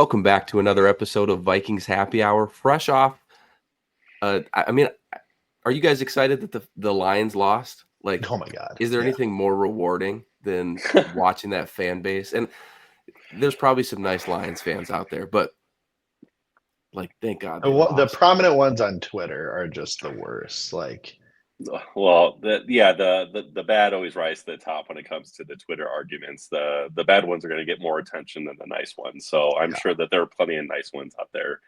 welcome back to another episode of Vikings Happy Hour. Fresh off, are you guys excited that the Lions lost? Like, oh my God, is there anything more rewarding than watching that fan base? And there's probably some nice Lions fans out there, but like, thank God they lost. The prominent ones on Twitter are just the worst. Like, well, the bad always rise to the top when it comes to the Twitter arguments. The bad ones are going to get more attention than the nice ones. So I'm sure that there are plenty of nice ones out there,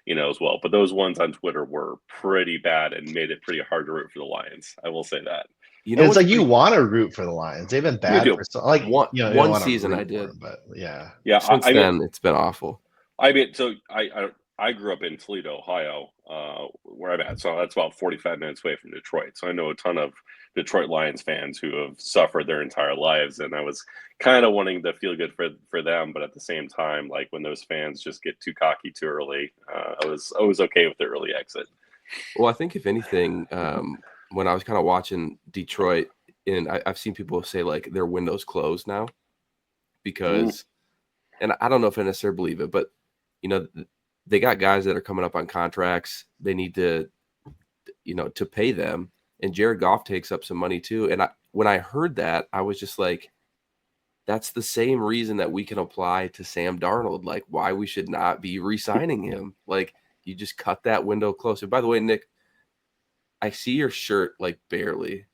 as well. But those ones on Twitter were pretty bad and made it pretty hard to root for the Lions. I will say that. It's like you want to root for the Lions. They've been bad for one season. I did, them, but yeah. Since then, it's been awful. I grew up in Toledo, Ohio, where I'm at. So that's about 45 minutes away from Detroit. So I know a ton of Detroit Lions fans who have suffered their entire lives. And I was kind of wanting to feel good for them. But at the same time, like when those fans just get too cocky too early, I was okay with the early exit. Well, I think if anything, when I was kind of watching Detroit, and I've seen people say like their window's closed now because, and I don't know if I necessarily believe it, but they got guys that are coming up on contracts. They need to, to pay them. And Jared Goff takes up some money too. And when I heard that, I was just like, that's the same reason that we can apply to Sam Darnold. Like why we should not be re-signing him. Like you just cut that window close. And by the way, Nick, I see your shirt like barely.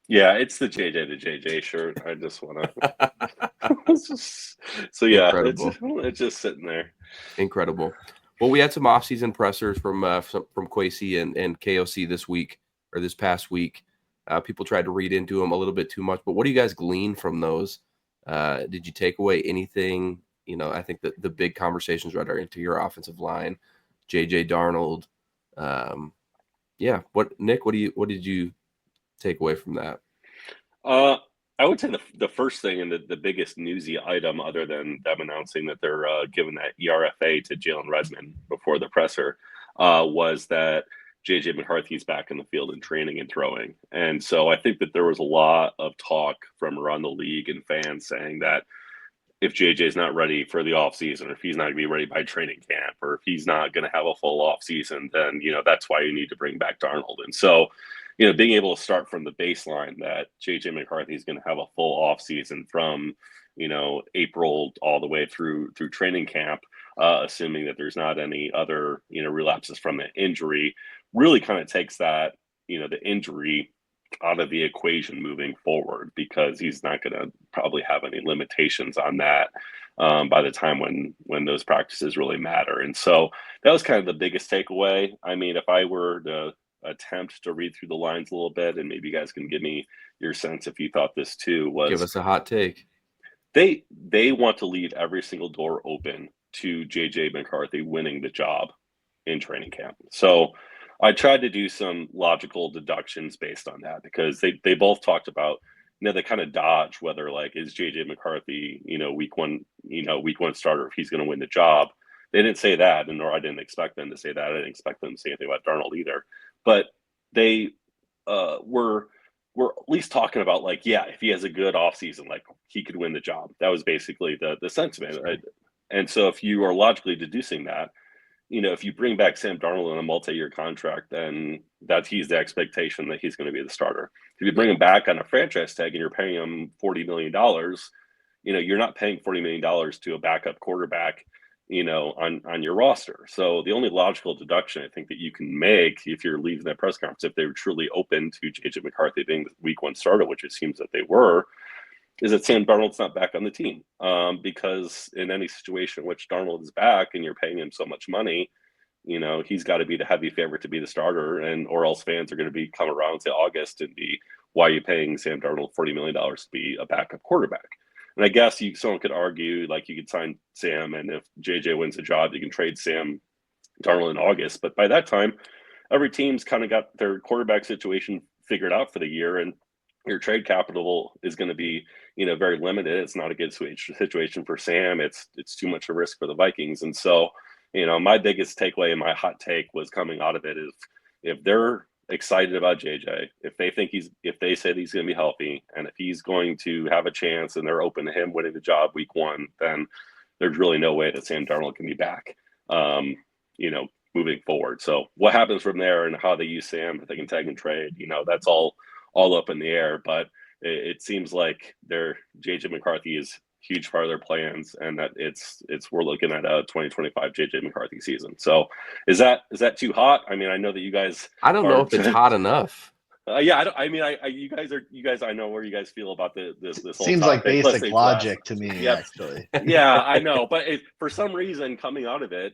Yeah, it's the JJ shirt. I just want to. So yeah, it's just sitting there. Incredible. Well, we had some off-season pressers from Kwesi and KOC this past week. People tried to read into them a little bit too much, but what do you guys glean from those? Did you take away anything? I think that the big conversations right into your offensive line, JJ Darnold. Nick, what did you take away from that? I would say the first thing and the biggest newsy item, other than them announcing that they're giving that ERFA to Jalen Redmond before the presser, was that JJ McCarthy's back in the field and training and throwing. And so I think that there was a lot of talk from around the league and fans saying that if JJ's not ready for the offseason, or if he's not going to be ready by training camp, or if he's not going to have a full offseason, then, that's why you need to bring back Darnold. And so, being able to start from the baseline that JJ McCarthy is going to have a full offseason from, April all the way through training camp, assuming that there's not any other, relapses from the injury, really kind of takes that, the injury out of the equation moving forward, because he's not going to probably have any limitations on that by the time when those practices really matter. And so that was kind of the biggest takeaway. I mean, if I were to attempt to read through the lines a little bit, and maybe you guys can give me your sense if you thought this too, was give us a hot take. They want to leave every single door open to JJ McCarthy winning the job in training camp. So I tried to do some logical deductions based on that, because they both talked about, they kind of dodge whether like is JJ McCarthy, week one starter if he's going to win the job. They didn't say that, and nor I didn't expect them to say that. I didn't expect them to say anything about Darnold either. But they were at least talking about like, yeah, if he has a good offseason, like he could win the job. That was basically the sentiment. Right? And so if you are logically deducing that, if you bring back Sam Darnold in a multi-year contract, then he's the expectation that he's going to be the starter. If you bring him back on a franchise tag and you're paying him $40 million, you're not paying $40 million to a backup quarterback, on your roster. So the only logical deduction I think that you can make if you're leaving that press conference, if they were truly open to JJ McCarthy being the week one starter, which it seems that they were, is that Sam Darnold's not back on the team. Because in any situation in which Darnold is back and you're paying him so much money, he's got to be the heavy favorite to be the starter, or else fans are going to be come around to August and be, why are you paying Sam Darnold $40 million to be a backup quarterback? And I guess someone could argue, like, you could sign Sam, and if JJ wins the job, you can trade Sam Darnold in August. But by that time, every team's kind of got their quarterback situation figured out for the year, and your trade capital is going to be, very limited. It's not a good situation for Sam. It's too much of a risk for the Vikings. And so, my biggest takeaway and my hot take was coming out of it is, if they're excited about JJ, if they say he's going to be healthy, and if he's going to have a chance and they're open to him winning the job week one, then there's really no way that Sam Darnold can be back, moving forward. So what happens from there and how they use Sam, if they can tag and trade, that's all up in the air. But it seems like JJ McCarthy is huge part of their plans, and that we're looking at a 2025 JJ McCarthy season. So is that too hot? I mean, I know that you guys. I don't know if it's hot enough. Yeah, you guys. I know where you guys feel about this whole seems topic. like basic logic to me. Yep. Actually. Yeah, I know, but for some reason, coming out of it,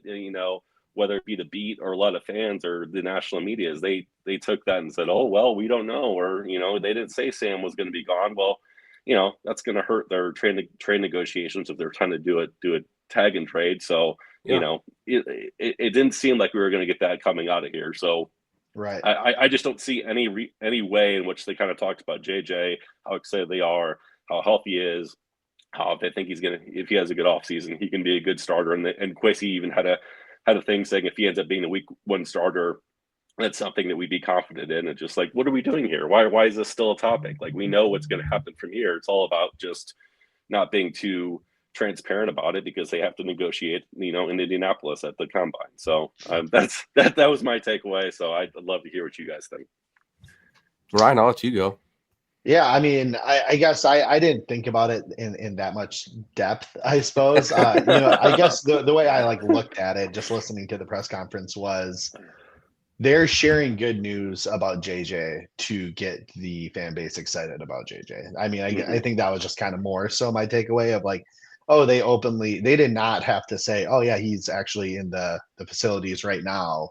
whether it be the beat or a lot of fans or the national media, they took that and said, "Oh well, we don't know," or they didn't say Sam was going to be gone. Well, that's going to hurt their trade negotiations if they're trying to do a tag and trade. So it didn't seem like we were going to get that coming out of here. So. Right. I just don't see any way in which they kind of talked about JJ, how excited they are, how healthy he is, how they think if he has a good offseason, he can be a good starter. And Kwesi even had a thing saying if he ends up being the week 1 starter, that's something that we'd be confident in. And just like, what are we doing here? Why is this still a topic? Like, we know what's going to happen from here. It's all about just not being too transparent about it because they have to negotiate, in Indianapolis at the combine. So that was my takeaway. So I'd love to hear what you guys think. Ryan, I'll let you go. Yeah, I mean, I guess I didn't think about it in that much depth, I suppose. I guess the way I looked at it, just listening to the press conference, was they're sharing good news about JJ to get the fan base excited about JJ. I mean, I think that was just kind of more so my takeaway of they did not have to say, oh yeah, he's actually in the facilities right now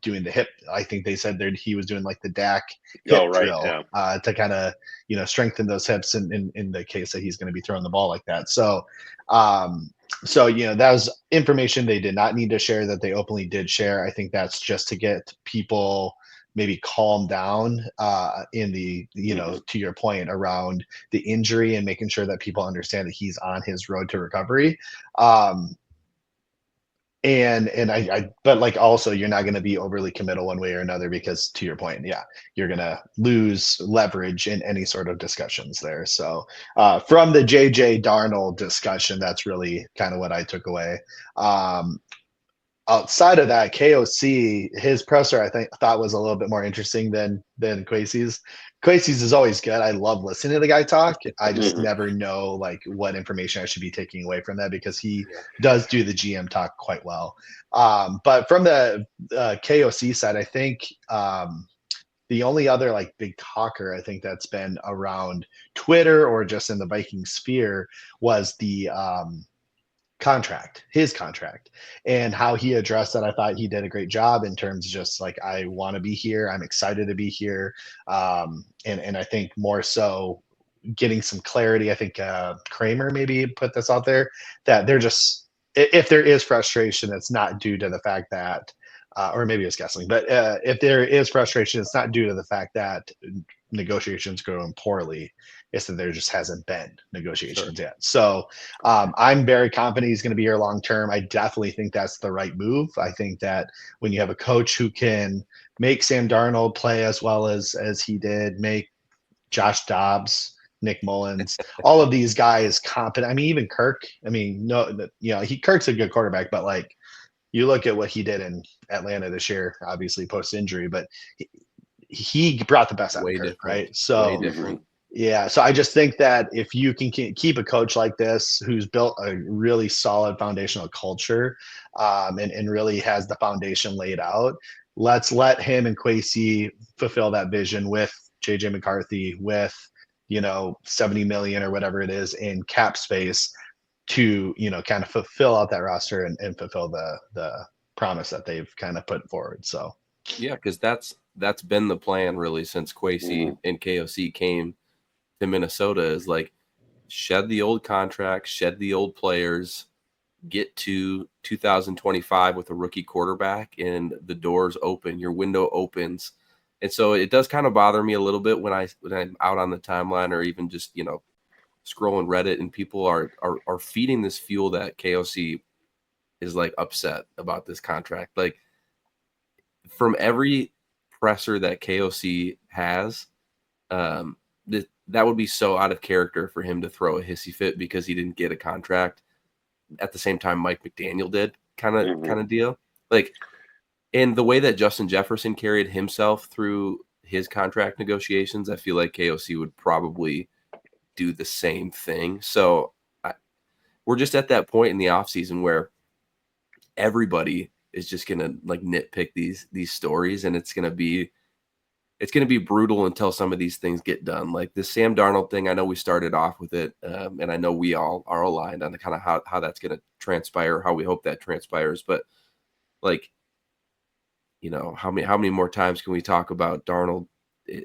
doing the hip. I think they said that he was doing the DAC hip drill to kind of strengthen those hips in the case that he's going to be throwing the ball like that. So that was information they did not need to share that they openly did share. I think that's just to get people maybe calm down in the, to your point around the injury and making sure that people understand that he's on his road to recovery. But also you're not going to be overly committal one way or another because to your point, you're going to lose leverage in any sort of discussions there. So from the JJ Darnold discussion, that's really kind of what I took away. Outside of that, KOC, his presser, I thought was a little bit more interesting than Kwesi's. Kwesi's is always good. I love listening to the guy talk. I just never know what information I should be taking away from that because he does do the GM talk quite well. But from the KOC side, I think the only other big talker I think that's been around Twitter or just in the Viking sphere was the his contract and how he addressed that. I thought he did a great job in terms of just I want to be here. I'm excited to be here. And I think more so getting some clarity. I think Kramer maybe put this out there that they're just, if there is frustration, it's not due to the fact that, or maybe it's guessing, but if there is frustration, it's not due to the fact that negotiations going poorly. It's that there just hasn't been negotiations yet. So I'm very confident he's going to be here long term. I definitely think that's the right move. I think that when you have a coach who can make Sam Darnold play as well as he did, make Josh Dobbs, Nick Mullins, all of these guys competent. I mean, even Kirk. I mean, Kirk's a good quarterback, but you look at what he did in Atlanta this year, obviously post injury, but he brought the best out of Kirk, right? So way different. Yeah, so I just think that if you can keep a coach like this who's built a really solid foundational culture and really has the foundation laid out, let's let him and Kwesi fulfill that vision with JJ McCarthy, with 70 million or whatever it is in cap space to kind of fulfill out that roster and fulfill the promise that they've kind of put forward. So yeah, because that's been the plan really since Kwesi and KOC came to Minnesota, is shed the old contracts, shed the old players, get to 2025 with a rookie quarterback, and the doors open, your window opens. And so it does kind of bother me a little bit when I'm out on the timeline or even just scrolling Reddit and people are feeding this fuel that KOC is upset about this contract. From every presser that KOC has, that would be so out of character for him to throw a hissy fit because he didn't get a contract. at the same time Mike McDaniel did kind of deal. Like, and the way that Justin Jefferson carried himself through his contract negotiations, I feel like KOC would probably do the same thing. So we're just at that point in the offseason where everybody is just gonna like nitpick these stories, and it's gonna be brutal until some of these things get done. Like this Sam Darnold thing, I know we started off with it, and I know we all are aligned on the kind of how that's gonna transpire, how we hope that transpires. But like, you know, how many more times can we talk about Darnold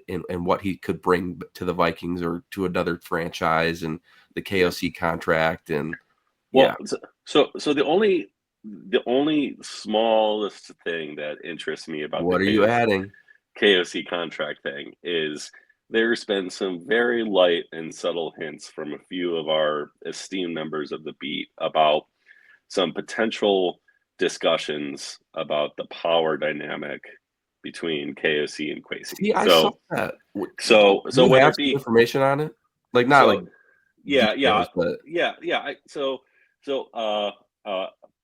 and what he could bring to the Vikings or to another franchise, and the KOC contract, and so the only smallest thing that interests me about what the are you adding? KOC contract thing is there's been some very light and subtle hints from a few of our esteemed members of the beat about some potential discussions about the power dynamic between KOC and Kwesi. See, I saw that. So you whether have it be information on it, like not like details, but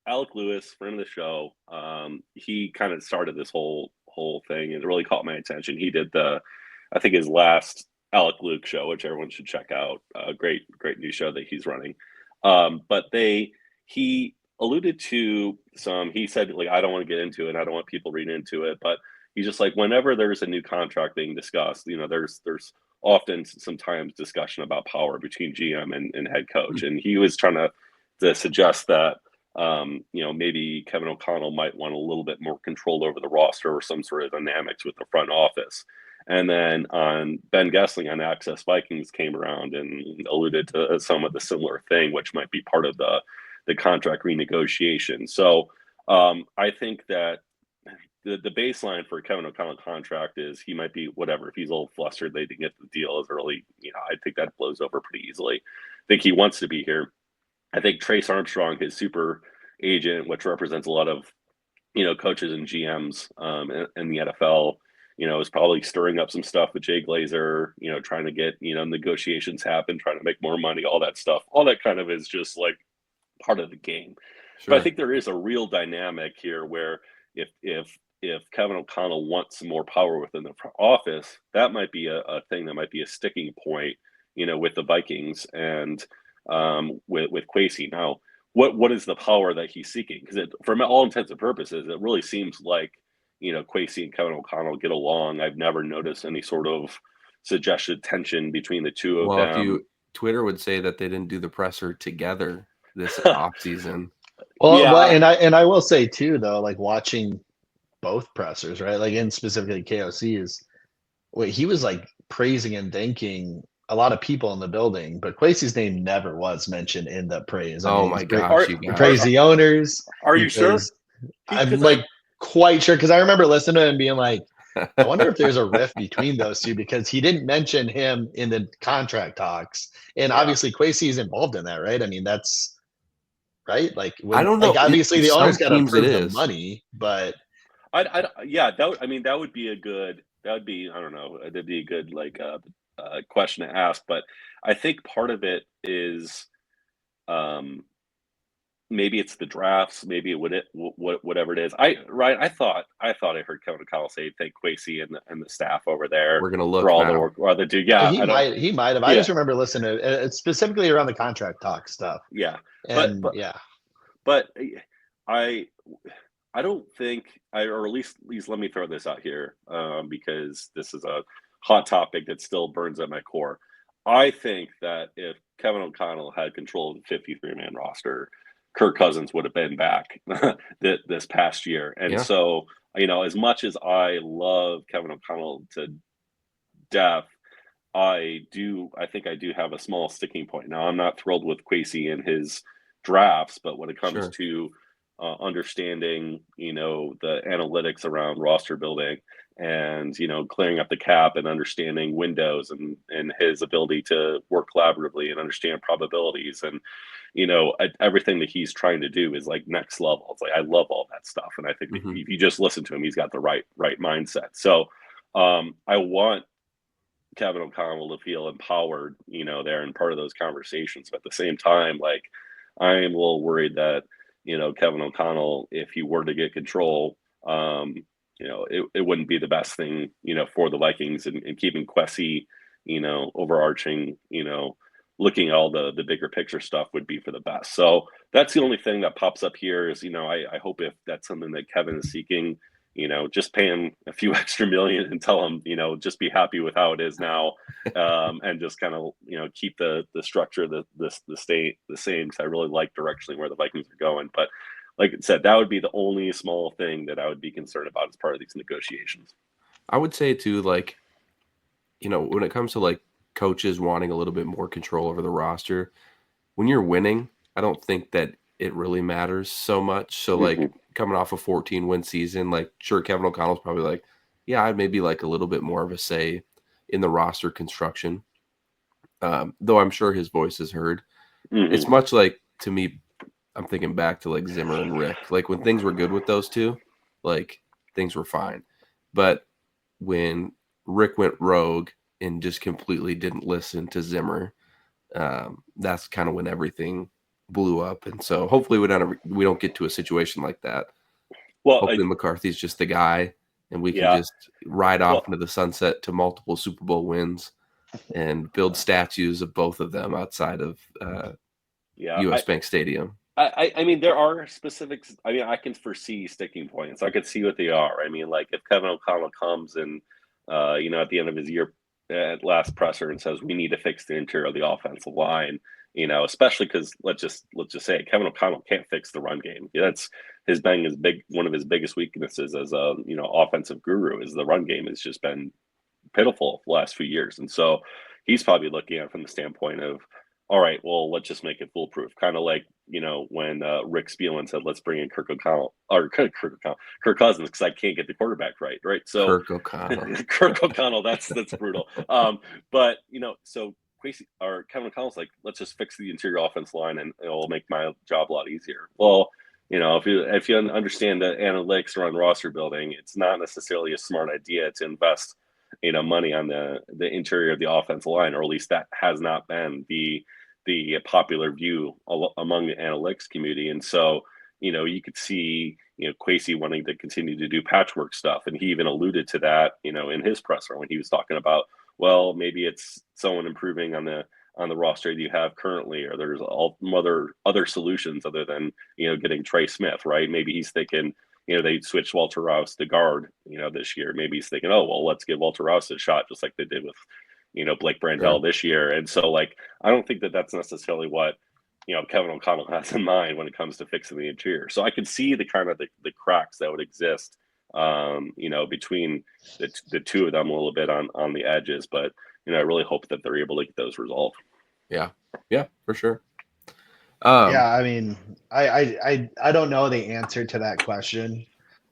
Alec Lewis, friend of the show, he kind of started this whole thing, and it really caught my attention. He did I think his last Alec Luke show, which everyone should check out. Great new show that he's running. But he alluded to he said, like, I don't want to get into it, I don't want people reading into it, but he's just like, whenever there's a new contract being discussed, you know, there's often sometimes discussion about power between GM and head coach. And he was trying to suggest that, you know, maybe Kevin O'Connell might want a little bit more control over the roster or some sort of dynamics with the front office. And then Ben Gessling on Access Vikings came around and alluded to some of the similar thing, which might be part of the contract renegotiation. So I think that the baseline for Kevin O'Connell contract is he might be whatever. If he's a little flustered, they didn't get the deal as early. You know, I think that blows over pretty easily. I think he wants to be here. I think Trace Armstrong, his super agent, which represents a lot of, you know, coaches and GMs in the NFL, you know, is probably stirring up some stuff with Jay Glazer, you know, trying to get, you know, negotiations happen, trying to make more money, all that stuff. All that kind of is just like part of the game. Sure. But I think there is a real dynamic here where if Kevin O'Connell wants some more power within the office, that might be a thing that might be a sticking point, you know, with the Vikings and with Kwesi. Now, what is the power that he's seeking? Because for all intents and purposes, it really seems like, you know, Kwesi and Kevin O'Connell get along. I've never noticed any sort of suggested tension between the two of them. Twitter would say that they didn't do the presser together this offseason. Well, yeah. and I will say too, though, like watching both pressers, right? Like, in specifically KOC's, he was like praising and thanking a lot of people in the building, but Kwesi's name never was mentioned in the praise. I mean, my gosh, he praised the owners. Are you sure? I'm like quite sure, because I remember listening to him being like, I wonder if there's a rift between those two, because he didn't mention him in the contract talks, and obviously Kwesi is involved in that, right? I mean, that's right. Like, I don't know. Like, obviously, the owners got to approve the money, but that would be a good. That would be, I don't know. That'd be a good question to ask. But I think part of it is, maybe it's the drafts. Maybe whatever it is. I thought I heard Kevin O'Connell say thank Kwesi and the staff over there. We're gonna look for all the work. Or the dude. Yeah, he might have. I just remember listening to it, specifically around the contract talk stuff. Yeah, and but I don't think, or at least let me throw this out here, because this is a hot topic that still burns at my core. I think that if Kevin O'Connell had control of the 53-man roster, Kirk Cousins would have been back this past year. And so, you know, as much as I love Kevin O'Connell to death, I think I do have a small sticking point. Now, I'm not thrilled with Kwesi and his drafts, but when it comes to understanding, you know, the analytics around roster building and, you know, clearing up the cap and understanding windows and his ability to work collaboratively and understand probabilities and, you know, everything that he's trying to do is like next level. It's like, I love all that stuff. And I think if you just listen to him, he's got the right mindset. So I want Kevin O'Connell to feel empowered, you know, there and part of those conversations. But at the same time, like, I am a little worried that, Kevin O'Connell, if he were to get control, it wouldn't be the best thing, for the Vikings, and keeping Kwesi, overarching, looking at all the bigger picture stuff would be for the best. So that's the only thing that pops up here is, I hope if that's something that Kevin is seeking, just pay him a few extra million and tell him, just be happy with how it is now, and just kind of, keep the structure, the state the same, because I really like directionally where the Vikings are going. But like I said, that would be the only small thing that I would be concerned about as part of these negotiations. I would say too, like, when it comes to like coaches wanting a little bit more control over the roster, when you're winning, I don't think that it really matters so much. So like coming off a 14-win season, like sure, Kevin O'Connell's probably like, yeah, I'd maybe like a little bit more of a say in the roster construction. Though I'm sure his voice is heard. It's much like, to me, I'm thinking back to like Zimmer and Rick. Like when things were good with those two, like things were fine. But when Rick went rogue and just completely didn't listen to Zimmer, that's kind of when everything blew up. And so hopefully we don't get to a situation like that. Well, hopefully McCarthy's just the guy, and we can just ride off into the sunset to multiple Super Bowl wins and build statues of both of them outside of US Bank Stadium. I mean, there are specifics. I mean, I can foresee sticking points. I could see what they are. I mean, like if Kevin O'Connell comes and, at the end of his year at last presser and says, we need to fix the interior of the offensive line, especially because let's just say Kevin O'Connell can't fix the run game. That's one of his biggest weaknesses as a, offensive guru is the run game has just been pitiful the last few years. And so he's probably looking at it from the standpoint of, all right, well, let's just make it foolproof. Kind of like, when Rick Spielman said, let's bring in Kirk Cousins, because I can't get the quarterback right. So Kirk O'Connell. Kirk O'Connell, that's brutal. But, so Kwesi or Kevin O'Connell's like, let's just fix the interior offense line and it'll make my job a lot easier. Well, if you understand the analytics around roster building, it's not necessarily a smart idea to invest, money on the interior of the offensive line, or at least that has not been the popular view among the analytics community. And so, you could see, Kwesi wanting to continue to do patchwork stuff. And he even alluded to that, in his presser when he was talking about, well, maybe it's someone improving on the roster that you have currently, or there's all other solutions other than, getting Trey Smith, right? Maybe he's thinking, they switched Walter Rouse to guard, this year. Maybe he's thinking, oh, well, let's give Walter Rouse a shot, just like they did with, Blake Brandel this year. And so, like, I don't think that that's necessarily what, Kevin O'Connell has in mind when it comes to fixing the interior. So I could see the kind of the cracks that would exist, between the two of them a little bit on the edges. But, I really hope that they're able to get those resolved. Yeah, for sure. I mean, I don't know the answer to that question.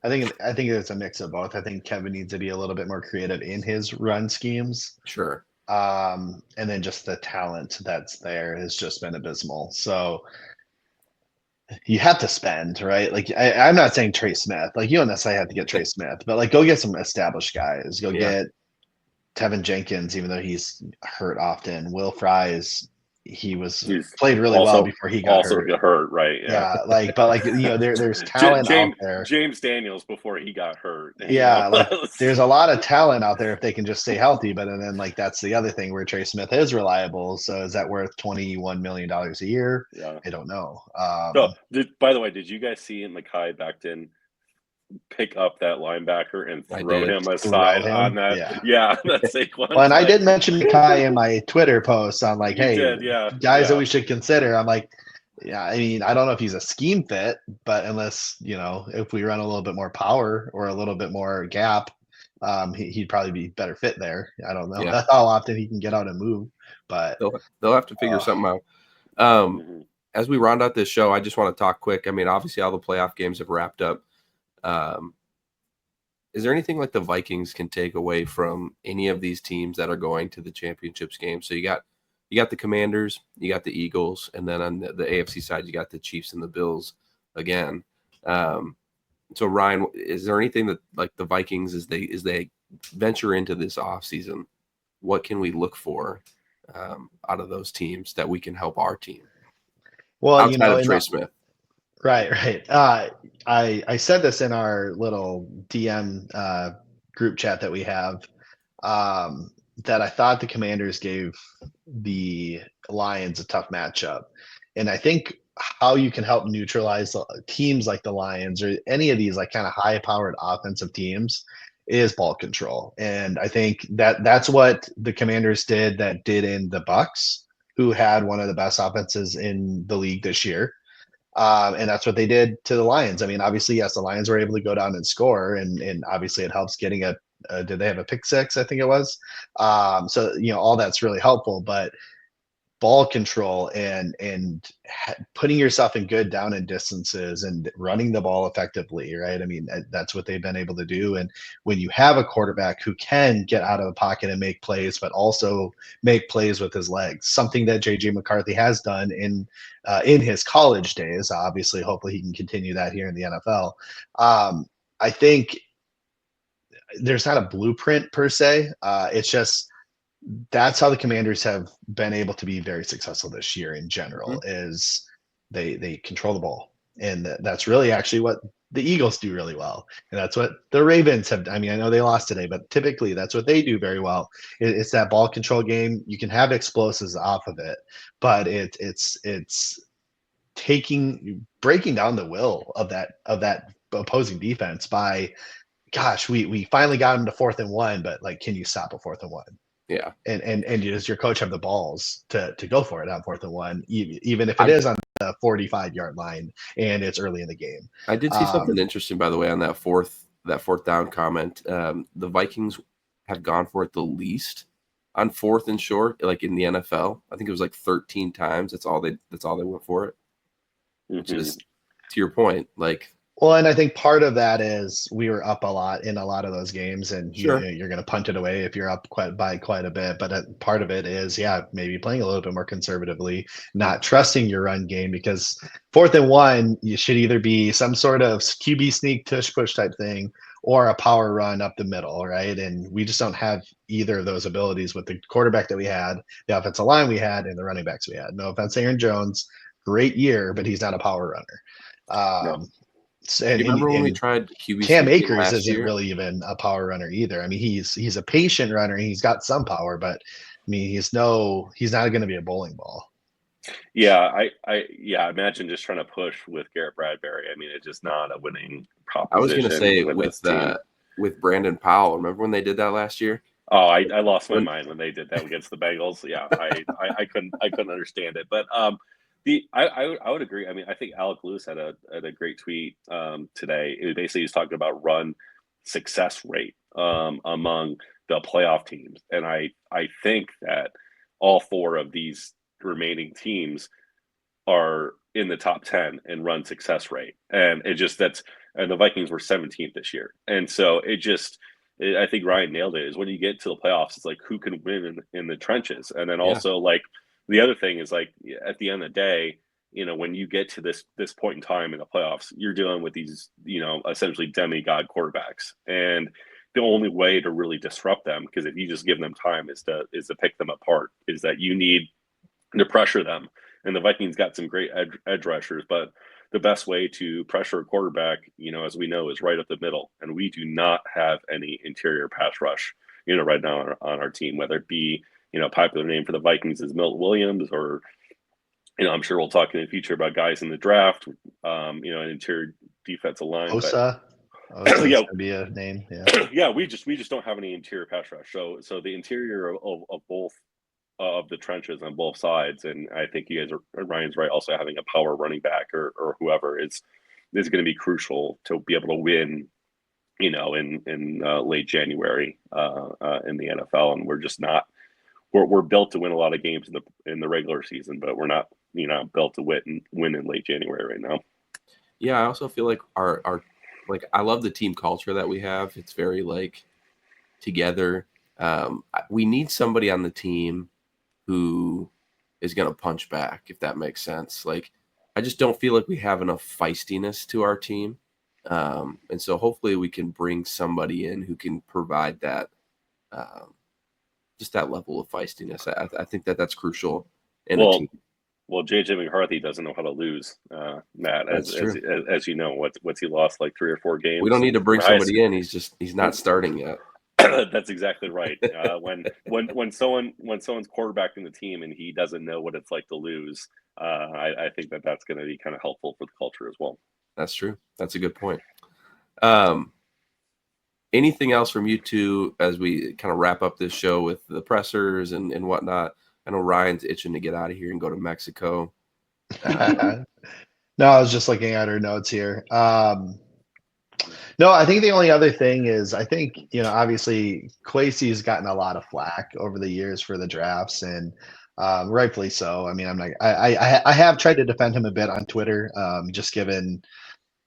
I think it's a mix of both. I think Kevin needs to be a little bit more creative in his run schemes. Sure. And then just the talent that's there has just been abysmal. So you have to spend, right? Like I'm not saying Trey Smith. Like you don't necessarily have to get Trey Smith, but like go get some established guys. Go get Tevin Jenkins, even though he's hurt often. Will Fries, he's played really well before he got hurt, right? Yeah, but there's talent out there. James Daniels before he got hurt. Yeah, there's a lot of talent out there if they can just stay healthy. But then that's the other thing where Trey Smith is reliable. So is that worth $21 million a year? Yeah, I don't know. By the way, did you guys see Mekhi Becton pick up that linebacker and throw him aside on that? Yeah, that's Saquon. Well, and I did mention Mekhi in my Twitter post on guys that we should consider. I'm like, yeah, I mean, I don't know if he's a scheme fit, but unless, if we run a little bit more power or a little bit more gap, he'd probably be better fit there. I don't know. That's how often he can get out and move, but they'll have to figure something out. As we round out this show, I just want to talk quick. I mean, obviously all the playoff games have wrapped up. Is there anything like the Vikings can take away from any of these teams that are going to the championships game? So you got the Commanders, you got the Eagles, and then on the AFC side, you got the Chiefs and the Bills again. So Ryan, is there anything that like the Vikings as they venture into this offseason, what can we look for out of those teams that we can help our team? Well, outside of Trey Smith. Right. I said this in our little DM group chat that we have, that I thought the Commanders gave the Lions a tough matchup, and I think how you can help neutralize teams like the Lions or any of these like kind of high-powered offensive teams is ball control, and I think that's what the Commanders did in the Bucks, who had one of the best offenses in the league this year. And that's what they did to the Lions. I mean, obviously, yes, the Lions were able to go down and score, and obviously it helps getting did they have a pick six? I think it was. So all that's really helpful, but ball control and putting yourself in good down and distances and running the ball effectively, right? I mean, that's what they've been able to do. And when you have a quarterback who can get out of the pocket and make plays, but also make plays with his legs, something that JJ McCarthy has done in his college days. Obviously, hopefully he can continue that here in the NFL. I think there's not a blueprint per se. It's just that's how the Commanders have been able to be very successful this year in general. Is they control the ball, and that's really actually what the Eagles do really well, and that's what the Ravens have. I mean, I know they lost today, but typically that's what they do very well. It's that ball control game. You can have explosives off of it, but it's breaking down the will of that opposing defense by, gosh, we finally got him to 4th and 1, but like, can you stop a 4th and 1? Yeah. And does your coach have the balls to go for it on 4th and 1, even if it is on the 45-yard line and it's early in the game? I did see something interesting, by the way, on that fourth down comment. The Vikings have gone for it the least on 4th and short, like in the NFL. I think it was like 13 times. That's all they went for it. Which is, to your point, like. Well, and I think part of that is we were up a lot in a lot of those games, and sure, you're going to punt it away if you're up by quite a bit. But part of it is, maybe playing a little bit more conservatively, not trusting your run game, because 4th and 1, you should either be some sort of QB sneak tush push type thing or a power run up the middle, right? And we just don't have either of those abilities with the quarterback that we had, the offensive line we had, and the running backs we had. No offense, Aaron Jones, great year, but he's not a power runner. No. And, you remember when we tried QB Cam Akers isn't really even a power runner either. I mean, he's a patient runner. He's got some power, but I mean, he's not going to be a bowling ball. Yeah, I imagine just trying to push with Garrett Bradbury. I mean, it's just not a winning proposition. I was going to say with Brandon Powell. Remember when they did that last year? Oh, I lost my mind when they did that against the Bengals. Yeah, I couldn't understand it, but I would agree. I mean, I think Alec Lewis had a great tweet today. It basically he's talking about run success rate among the playoff teams, and I think that all 4 of these remaining teams are in the top 10 in run success rate, and and the Vikings were 17th this year, and so I think Ryan nailed it. Is when you get to the playoffs, it's like who can win in the trenches, and then also like. The other thing is, like, at the end of the day, when you get to this point in time in the playoffs, you're dealing with these, essentially demigod quarterbacks. And the only way to really disrupt them, because if you just give them time, is to pick them apart, is that you need to pressure them. And the Vikings got some great edge rushers, but the best way to pressure a quarterback, as we know, is right up the middle. And we do not have any interior pass rush, right now on our team, whether it be, popular name for the Vikings is Milton Williams, or, I'm sure we'll talk in the future about guys in the draft, an interior defensive line. Osa yeah, would be a name. Yeah. Yeah. We just don't have any interior pass rush. So the interior of both of the trenches on both sides. And I think you guys Ryan's right. Also having a power running back or whoever is going to be crucial to be able to win, in late January in the NFL. And we're just not. We're built to win a lot of games in the regular season, but we're not built to win in late January right now. Yeah, I also feel like our I love the team culture that we have. It's very like together. We need somebody on the team who is going to punch back, if that makes sense. Like, I just don't feel like we have enough feistiness to our team. And so hopefully we can bring somebody in who can provide that, just that level of feistiness. I think that's crucial in a team. Well, JJ McCarthy doesn't know how to lose, Matt. That's true. As you know, what's he lost like 3 or 4 games? We don't need to bring in high somebody in. He's not starting yet. That's exactly right. When someone's quarterbacking the team and he doesn't know what it's like to lose, I think that's going to be kind of helpful for the culture as well. That's true. That's a good point. Anything else from you two as we kind of wrap up this show with the pressers and whatnot? I know Ryan's itching to get out of here and go to Mexico. No, I was just looking at her notes here. No, I think the only other thing is I think, obviously Kwesi's gotten a lot of flack over the years for the drafts, and rightfully so. I mean, I have tried to defend him a bit on Twitter, just given,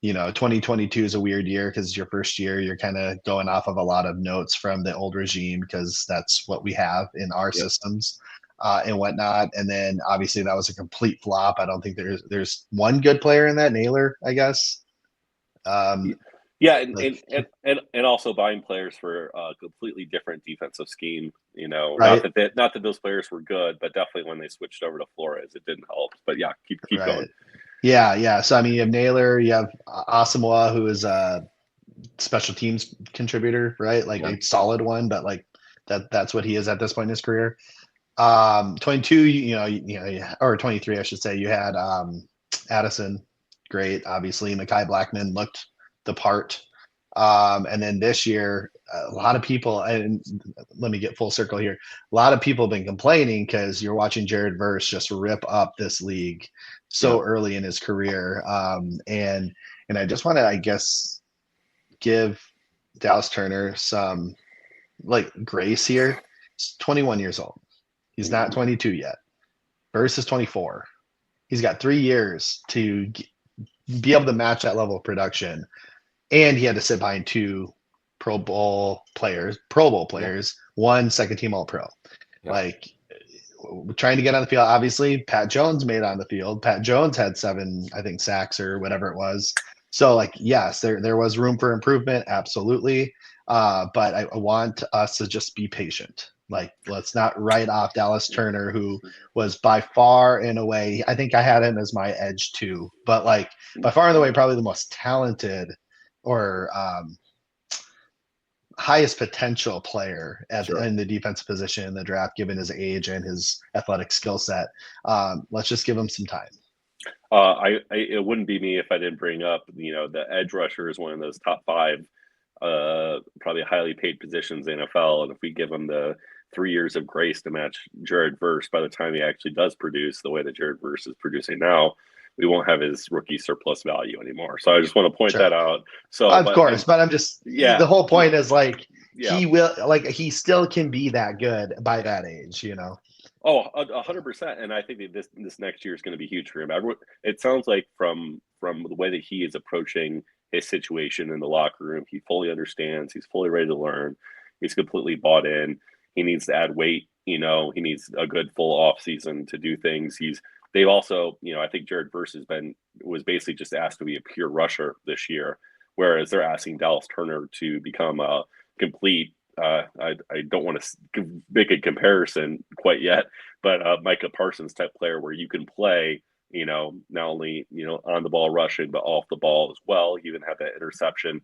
2022 is a weird year because it's your first year. You're kind of going off of a lot of notes from the old regime because that's what we have in our systems. And whatnot, and then obviously that was a complete flop. I don't think there's one good player in that, Naylor, I guess. Yeah, and also buying players for a completely different defensive scheme. Right. Not that those players were good, but definitely when they switched over to Flores, it didn't help. But yeah, keep Right. going. Yeah. So I mean, you have Naylor, you have Asamoah, who is a special teams contributor, right? Like a solid one, but like that's what he is at this point in his career. 22, or 23, I should say. You had Addison, great. Obviously, Mekhi Blackman looked the part. And then this year, a lot of people, and let me get full circle here. A lot of people have been complaining because you're watching Jared Verse just rip up this league so early in his career. And I just want to, I guess, give Dallas Turner some grace here. He's 21 years old. He's not 22 yet. Verse is 24. He's got 3 years to be able to match that level of production. And he had to sit behind 2 Pro Bowl players, one second-team All-Pro. Trying to get on the field. Obviously, Pat Jones made it on the field. Pat Jones had 7, I think, sacks or whatever it was. So, yes, there was room for improvement, absolutely. But I want us to just be patient. Let's not write off Dallas Turner, who was by far and away, I think I had him as my edge too, but by far and away, probably the most talented or highest potential player in the defensive position in the draft, given his age and his athletic skill set. Let's just give him some time. It wouldn't be me if I didn't bring up, the edge rusher is one of those top 5, probably highly paid positions in the NFL. And if we give him the 3 years of grace to match Jared Verse, by the time he actually does produce the way that Jared Verse is producing now, we won't have his rookie surplus value anymore. So I just want to point that out. So of course, but I'm just the whole point is he will he still can be that good by that age, Oh, 100%. And I think that this next year is going to be huge for him. It sounds like from the way that he is approaching his situation in the locker room, he fully understands. He's fully ready to learn. He's completely bought in. He needs to add weight. He needs a good full off season to do things. They've also, I think Jared Verse was basically just asked to be a pure rusher this year, whereas they're asking Dallas Turner to become a complete. I don't want to make a comparison quite yet, but Micah Parsons type player where you can play, not only on the ball rushing but off the ball as well. You even have that interception,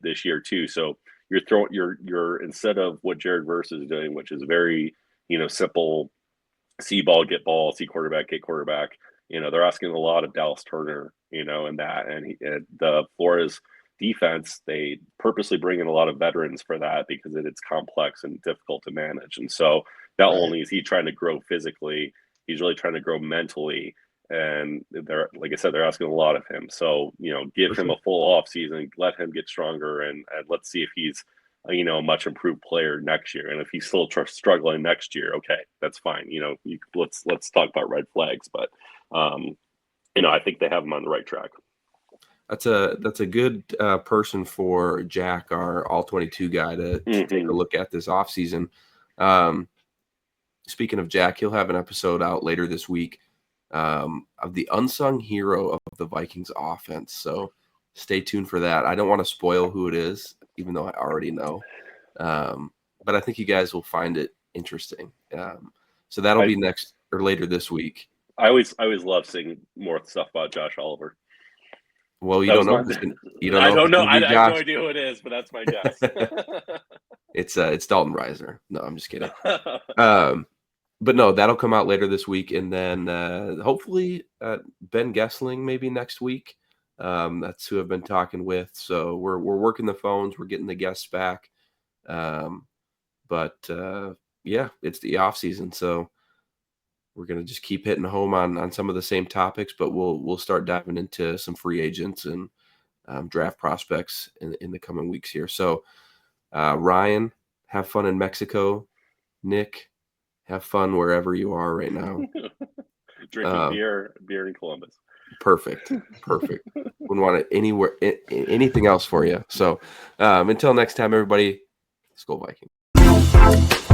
this year too. So you're instead of what Jared Verse is doing, which is very simple, see ball, get ball, see quarterback, get quarterback. They're asking a lot of Dallas Turner, and that, and the Flores defense, they purposely bring in a lot of veterans for that because it's complex and difficult to manage. And so not only is he trying to grow physically, he's really trying to grow mentally. And like I said, they're asking a lot of him. So, give him a full off season, let him get stronger, and let's see if he's a much improved player next year. And if he's still struggling next year, okay, that's fine. Let's talk about red flags. But I think they have him on the right track. That's a good person for Jack, our all 22 guy, to take a look at this offseason. Speaking of Jack, he'll have an episode out later this week of the unsung hero of the Vikings offense. So stay tuned for that. I don't want to spoil who it is, even though I already know. But I think you guys will find it interesting. So that'll be next or later this week. I always love seeing more stuff about Josh Oliver. Well, you don't know. You don't know. I don't know. I have Josh. no idea who it is, but that's my guess. It's Dalton Reiser. No, I'm just kidding. But no, that'll come out later this week, and then hopefully Ben Gessling maybe next week. That's who I've been talking with. So we're working the phones. We're getting the guests back. But yeah, it's the off season, so we're gonna just keep hitting home on some of the same topics. But we'll start diving into some free agents and draft prospects in the coming weeks here. So Ryan, have fun in Mexico. Nick, have fun wherever you are right now. Drinking beer in Columbus. Perfect. Wouldn't want it anywhere, anything else for you. So until next time, everybody, Skol Vikings.